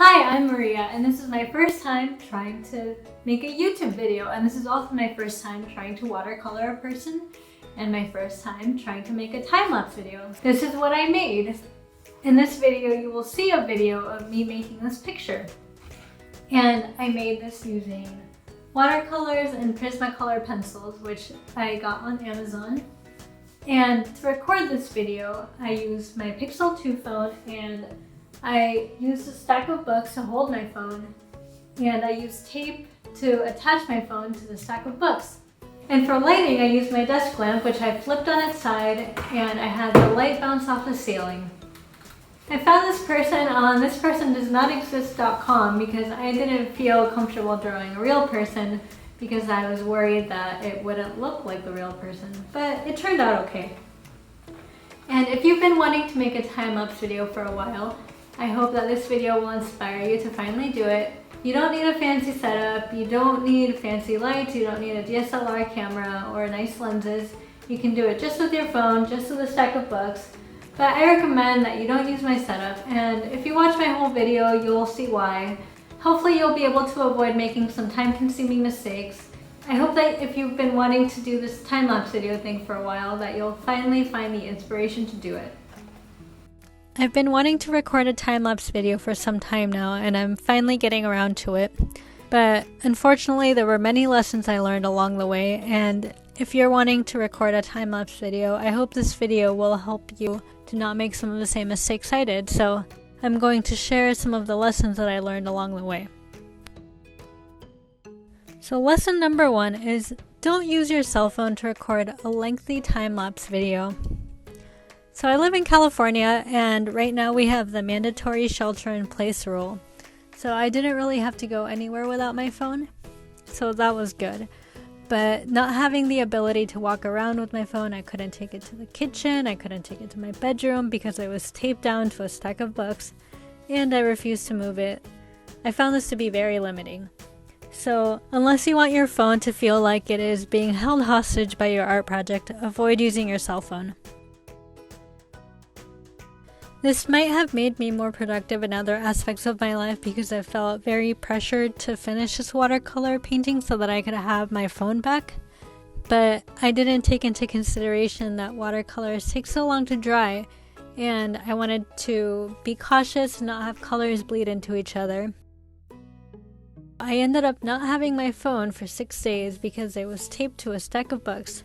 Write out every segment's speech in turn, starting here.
Hi, I'm Maria, and this is my first time trying to make a YouTube video, and this is also my first time trying to watercolor a person, and my first time trying to make a time-lapse video. This is what I made. In this video, you will see a video of me making this picture. And I made this using watercolors and Prismacolor pencils, which I got on Amazon. And to record this video, I used my Pixel 2 phone, and I used a stack of books to hold my phone, and I used tape to attach my phone to the stack of books. And for lighting, I used my desk lamp, which I flipped on its side, and I had the light bounce off the ceiling. I found this person on thispersondoesnotexist.com because I didn't feel comfortable drawing a real person because I was worried that it wouldn't look like the real person, but it turned out okay. And if you've been wanting to make a time-lapse video for a while, I hope that this video will inspire you to finally do it. You don't need a fancy setup, you don't need fancy lights, you don't need a DSLR camera or nice lenses. You can do it just with your phone, just with a stack of books. But I recommend that you don't use my setup, and if you watch my whole video, you'll see why. Hopefully you'll be able to avoid making some time-consuming mistakes. I hope that if you've been wanting to do this time-lapse video thing for a while, that you'll finally find the inspiration to do it. I've been wanting to record a time-lapse video for some time now, and I'm finally getting around to it. But unfortunately, there were many lessons I learned along the way, and if you're wanting to record a time-lapse video, I hope this video will help you to not make some of the same mistakes I did. So I'm going to share some of the lessons that I learned along the way. So lesson number 1 is don't use your cell phone to record a lengthy time-lapse video. So I live in California, and right now we have the mandatory shelter-in-place rule. So I didn't really have to go anywhere without my phone, so that was good. But not having the ability to walk around with my phone, I couldn't take it to the kitchen, I couldn't take it to my bedroom because it was taped down to a stack of books, and I refused to move it. I found this to be very limiting. So unless you want your phone to feel like it is being held hostage by your art project, avoid using your cell phone. This might have made me more productive in other aspects of my life because I felt very pressured to finish this watercolor painting so that I could have my phone back. But I didn't take into consideration that watercolors take so long to dry, and I wanted to be cautious and not have colors bleed into each other. I ended up not having my phone for 6 days because it was taped to a stack of books.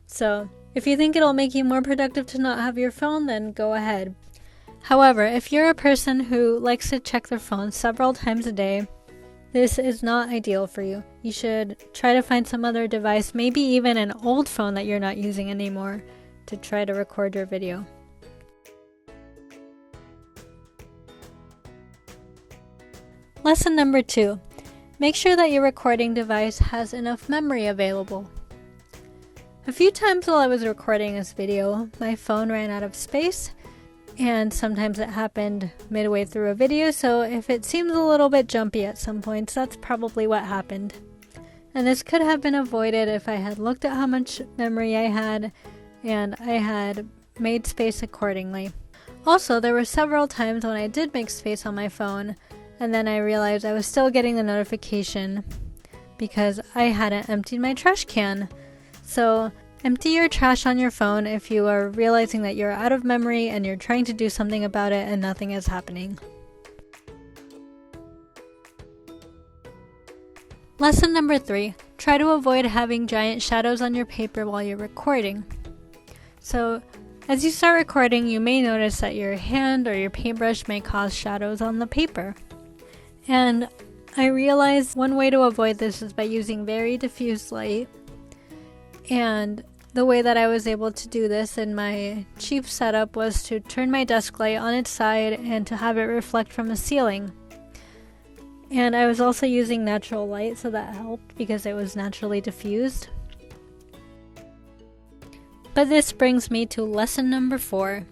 So if you think it'll make you more productive to not have your phone, then go ahead. However, if you're a person who likes to check their phone several times a day, this is not ideal for you. You should try to find some other device, maybe even an old phone that you're not using anymore, to try to record your video. Lesson number 2. Make sure that your recording device has enough memory available. A few times while I was recording this video, my phone ran out of space, and sometimes it happened midway through a video, so if it seems a little bit jumpy at some points, that's probably what happened. And this could have been avoided if I had looked at how much memory I had, and I had made space accordingly. Also, there were several times when I did make space on my phone, and then I realized I was still getting the notification because I hadn't emptied my trash can. So empty your trash on your phone if you are realizing that you're out of memory and you're trying to do something about it and nothing is happening. Lesson number 3. Try to avoid having giant shadows on your paper while you're recording. So as you start recording, you may notice that your hand or your paintbrush may cause shadows on the paper. And I realized one way to avoid this is by using very diffuse light. And the way that I was able to do this in my cheap setup was to turn my desk light on its side and to have it reflect from the ceiling. And I was also using natural light, so that helped because it was naturally diffused. But this brings me to lesson number 4.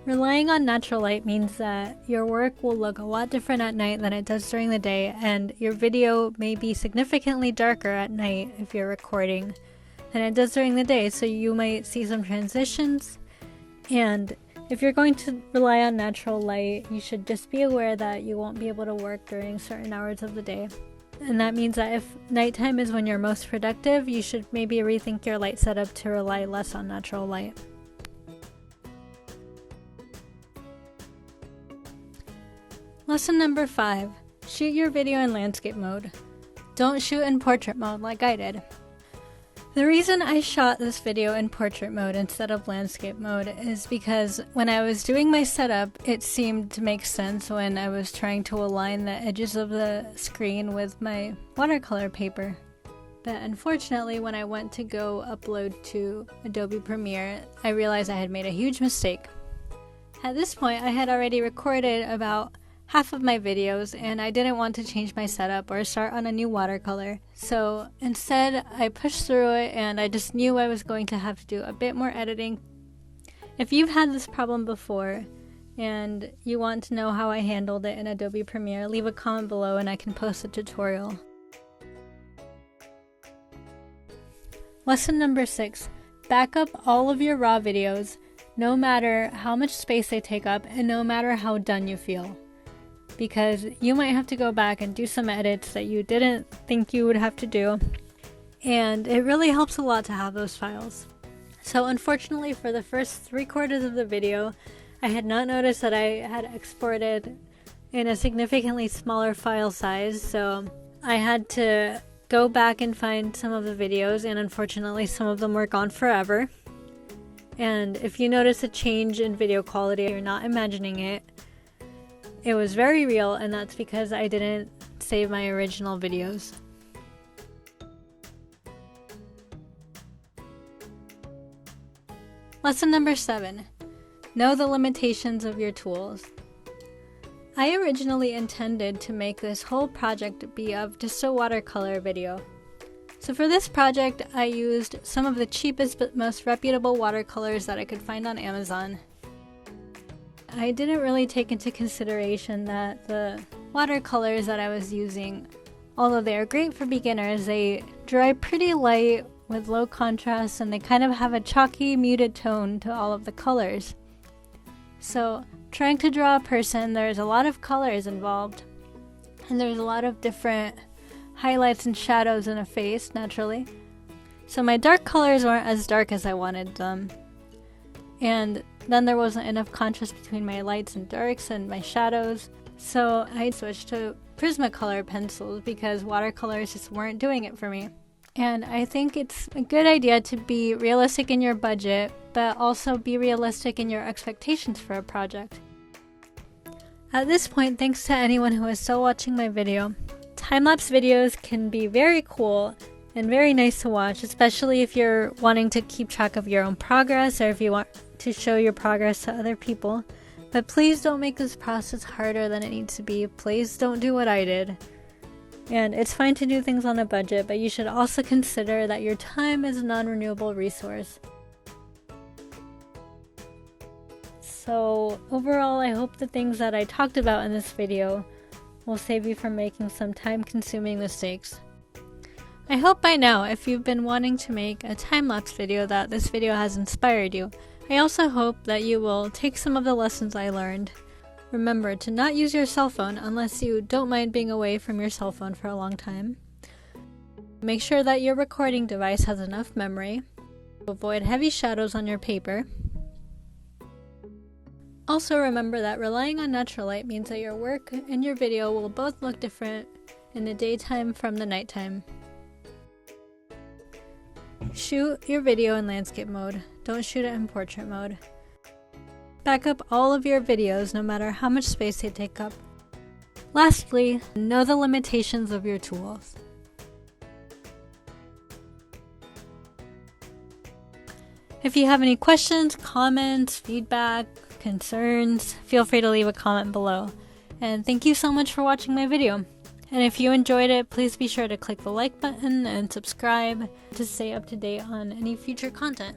Relying on natural light means that your work will look a lot different at night than it does during the day, and your video may be significantly darker at night if you're recording than it does during the day, so you might see some transitions, and If you're going to rely on natural light, you should just be aware that you won't be able to work during certain hours of the day. And that means that if nighttime is when you're most productive, you should maybe rethink your light setup to rely less on natural light. Lesson number 5. Shoot your video in landscape mode. Don't shoot in portrait mode like I did. The reason I shot this video in portrait mode instead of landscape mode is because when I was doing my setup, it seemed to make sense when I was trying to align the edges of the screen with my watercolor paper. But unfortunately, when I went to go upload to Adobe Premiere, I realized I had made a huge mistake. At this point, I had already recorded about half of my videos, and I didn't want to change my setup or start on a new watercolor. So instead, I pushed through it, and I just knew I was going to have to do a bit more editing. If you've had this problem before, and you want to know how I handled it in Adobe Premiere, leave a comment below and I can post a tutorial. Lesson number 6. Back up all of your raw videos, no matter how much space they take up and no matter how done you feel. Because you might have to go back and do some edits that you didn't think you would have to do. And it really helps a lot to have those files. So unfortunately, for the first 3/4 of the video, I had not noticed that I had exported in a significantly smaller file size. So I had to go back and find some of the videos, and unfortunately some of them were gone forever. And if you notice a change in video quality, you're not imagining it. It was very real, and that's because I didn't save my original videos. Lesson number 7. Know the limitations of your tools. I originally intended to make this whole project be of just a watercolor video. So for this project, I used some of the cheapest but most reputable watercolors that I could find on Amazon. I didn't really take into consideration that the watercolors that I was using, although they are great for beginners, they dry pretty light with low contrast, and they kind of have a chalky, muted tone to all of the colors. So trying to draw a person, there's a lot of colors involved, and there's a lot of different highlights and shadows in a face, naturally. So my dark colors weren't as dark as I wanted them. And then there wasn't enough contrast between my lights and darks and my shadows. So I switched to Prismacolor pencils because watercolors just weren't doing it for me. And I think it's a good idea to be realistic in your budget, but also be realistic in your expectations for a project. At this point, thanks to anyone who is still watching my video, time-lapse videos can be very cool and very nice to watch, especially if you're wanting to keep track of your own progress or if you want to show your progress to other people. But please don't make this process harder than it needs to be. Please don't do what I did. And it's fine to do things on a budget, but you should also consider that your time is a non-renewable resource. So overall, I hope the things that I talked about in this video will save you from making some time-consuming mistakes. I hope by now, if you've been wanting to make a time-lapse video, that this video has inspired you. I also hope that you will take some of the lessons I learned. Remember to not use your cell phone unless you don't mind being away from your cell phone for a long time. Make sure that your recording device has enough memory. Avoid heavy shadows on your paper. Also remember that relying on natural light means that your work and your video will both look different in the daytime from the nighttime. Shoot your video in landscape mode. Don't shoot it in portrait mode. Back up all of your videos no matter how much space they take up. Lastly, know the limitations of your tools. If you have any questions, comments, feedback, concerns, feel free to leave a comment below. And thank you so much for watching my video. And if you enjoyed it, please be sure to click the like button and subscribe to stay up to date on any future content.